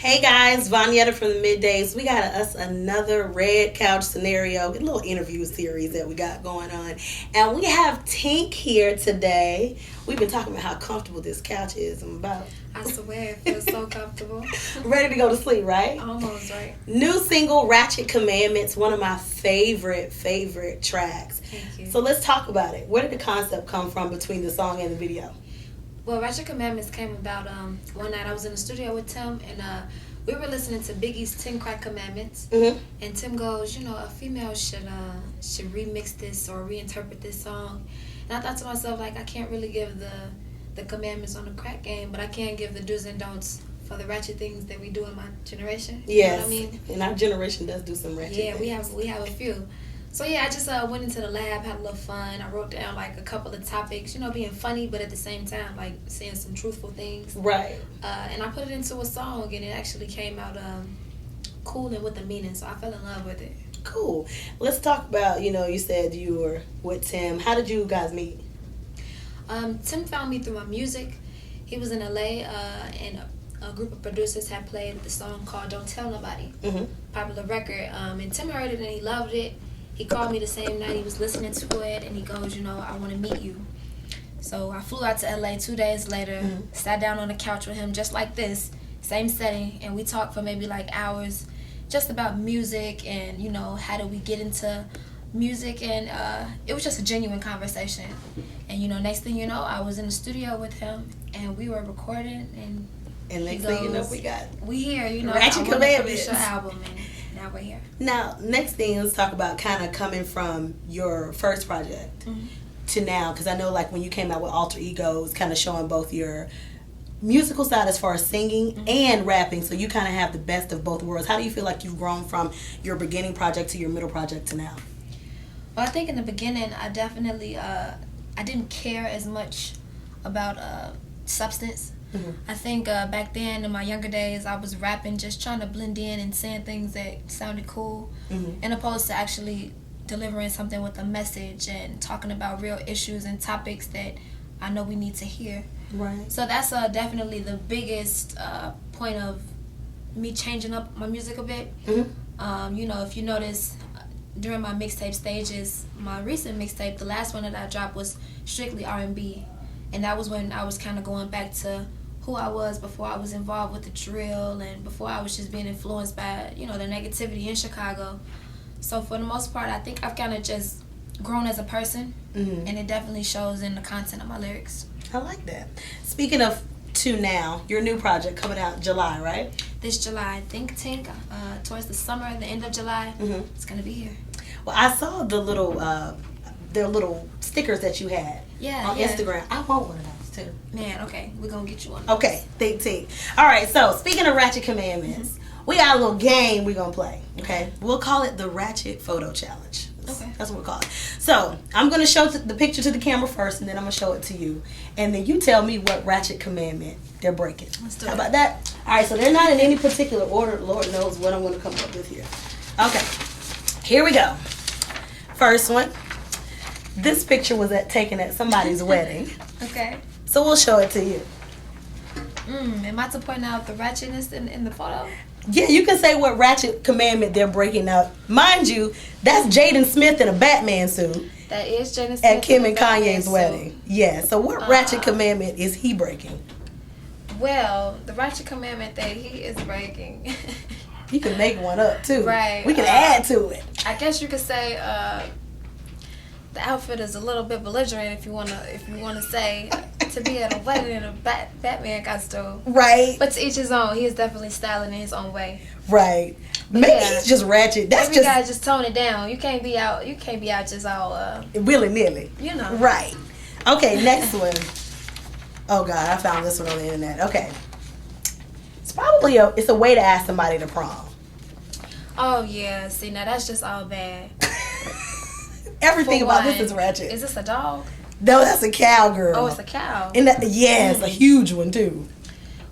Hey guys, Vanyetta from the Middays. We got us another red couch scenario, a little interview series that we got going on. And we have Tink here today. We've been talking about how comfortable this couch is. I swear, it feels so comfortable. Ready to go to sleep, right? Almost, right? New single, Ratchet Commandments, one of my favorite tracks. Thank you. So let's talk about it. Where did the concept come from between the song and the video? Well, Ratchet Commandments came about one night. I was in the studio with Tim, and we were listening to Biggie's Ten Commandments. Mm-hmm. And Tim goes, a female should remix this or reinterpret this song. And I thought to myself, I can't really give the commandments on the crack game, but I can give the do's and don'ts for the ratchet things that we do in my generation. Yes. You know what I mean? And our generation does do some ratchet things. we have a few. So I just went into the lab, had a little fun. I wrote down a couple of topics, being funny, but at the same time saying some truthful things. Right. And I put it into a song, and it actually came out cool and with a meaning. So I fell in love with it. Cool. Let's talk about, you said you were with Tim. How did you guys meet? Tim found me through my music. He was in LA, and a group of producers had played the song called Don't Tell Nobody. Mm-hmm. Popular record. And Tim heard it and he loved it. He called me the same night he was listening to it, and he goes, I want to meet you. So I flew out to LA 2 days later, sat down on the couch with him just like this, same setting, and we talked for maybe hours just about music and, how do we get into music, and it was just a genuine conversation. And, next thing you know, I was in the studio with him, and we were recording, and next thing you know, we here, Ratchet Commandments. Your album, and now we're here. Now, next thing, let's talk about kind of coming from your first project to now, because I know when you came out with Alter Ego, it's kind of showing both your musical side as far as singing and rapping, so you kind of have the best of both worlds. How do you feel like you've grown from your beginning project to your middle project to now? Well, I think in the beginning, I definitely I didn't care as much about substance. Mm-hmm. I think back then in my younger days, I was rapping, just trying to blend in and saying things that sounded cool, and opposed to actually delivering something with a message and talking about real issues and topics that I know we need to hear. Right. So that's definitely the biggest point of me changing up my music a bit. Mm-hmm. If you notice, during my mixtape stages, my recent mixtape, the last one that I dropped was strictly R&B, and that was when I was kind of going back to who I was before I was involved with the drill and before I was just being influenced by, the negativity in Chicago. So for the most part, I think I've kind of just grown as a person, and it definitely shows in the content of my lyrics. I like that. Speaking of to now, your new project coming out July, right? This July, Tink, towards the summer, the end of July, it's going to be here. Well, I saw the little stickers that you had on Instagram. I want one of those too. Man, okay, we're going to get you one. Okay, Tink. All right, so speaking of Ratchet Commandments, we got a little game we're going to play, okay? We'll call it the Ratchet Photo Challenge. Okay. That's what we call it. So, I'm going to show the picture to the camera first, and then I'm going to show it to you. And then you tell me what Ratchet Commandment they're breaking. Let's do it. How about that? All right, so they're not in any particular order. Lord knows what I'm going to come up with here. Okay, here we go. First one. This picture was taken at somebody's wedding. Okay. So we'll show it to you. Am I to point out the ratchetness in the photo? Yeah, you can say what Ratchet Commandment they're breaking up. Mind you, that's Jaden Smith in a Batman suit. That is Jaden Smith at Kim and Batman Kanye's wedding. Yeah, so what Ratchet Commandment is he breaking? Well, the Ratchet Commandment that he is breaking. You can make one up too. Right. We can add to it. I guess you could say the outfit is a little bit belligerent if you wanna say to be at a wedding in a Batman costume. Right. But to each his own. He is definitely styling in his own way. Right. But maybe he's just ratchet. That's every just guy just tone it down. You can't be out just all willy nilly. Right. Okay, next one. Oh God, I found this one on the internet. Okay. It's probably it's a way to ask somebody to prom. Oh yeah, see now that's just all bad. Everything about this is ratchet. Is this a dog? No, that's a cow, girl. Oh, it's a cow. And it's a huge one too.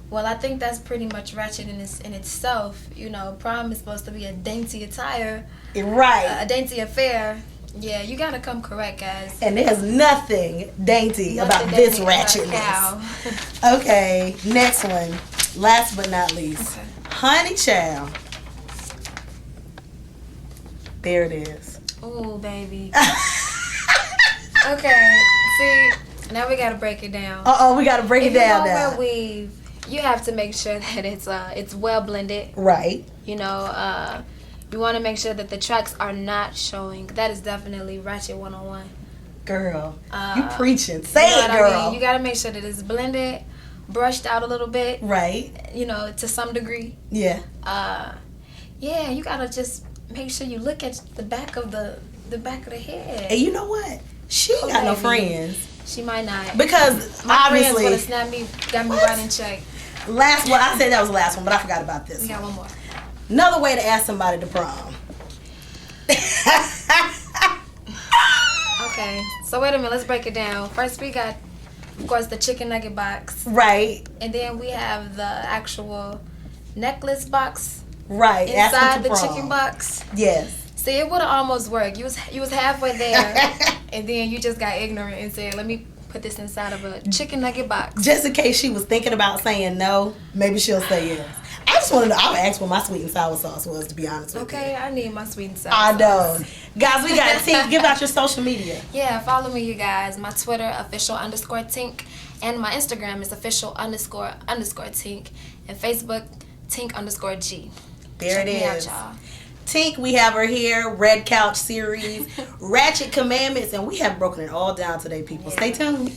Well, I think that's pretty much ratchet in itself. Prom is supposed to be a dainty attire. Right. A dainty affair. Yeah, you gotta come correct, guys. And there's nothing dainty about this ratchetness. Cow. Okay, next one. Last but not least, Okay. Honey Child. There it is. Oh, baby. Okay. See, now we gotta break it down. We gotta break it down now. If you go weave, you have to make sure that it's well blended. Right. You know, you want to make sure that the tracks are not showing. That is definitely Ratchet 101. Girl, you preaching. Say you know it, girl. I mean? You gotta make sure that it's blended, brushed out a little bit. Right. You know, to some degree. Yeah. Yeah, you gotta just make sure you look at the back of the head. And you know what? She ain't got no friends. She might not. Because my obviously, friends would have snapped me, got me right in check. Last one, I said that was the last one, but I forgot about this. We got one more. Another way to ask somebody to prom. Okay, so wait a minute, let's break it down. First, we got, of course, the chicken nugget box. Right. And then we have the actual necklace box. Right. Inside the chicken box. Yes. See, it would have almost worked. You was halfway there, and then you just got ignorant and said, "Let me put this inside of a chicken nugget box." Just in case she was thinking about saying no, maybe she'll say yes. I just want to know. I would ask what my sweet and sour sauce was, to be honest with you. Okay, I need my sweet and sour I know. sauce. Guys, we got Tink. Give out your social media. Yeah, follow me, you guys. My Twitter, official_Tink. And my Instagram is official__Tink. And Facebook, Tink_G. There Check it me out, is. y'all. Tink, we have her here. Red Couch series. Ratchet Commandments. And we have broken it all down today, people. Yeah. Stay tuned.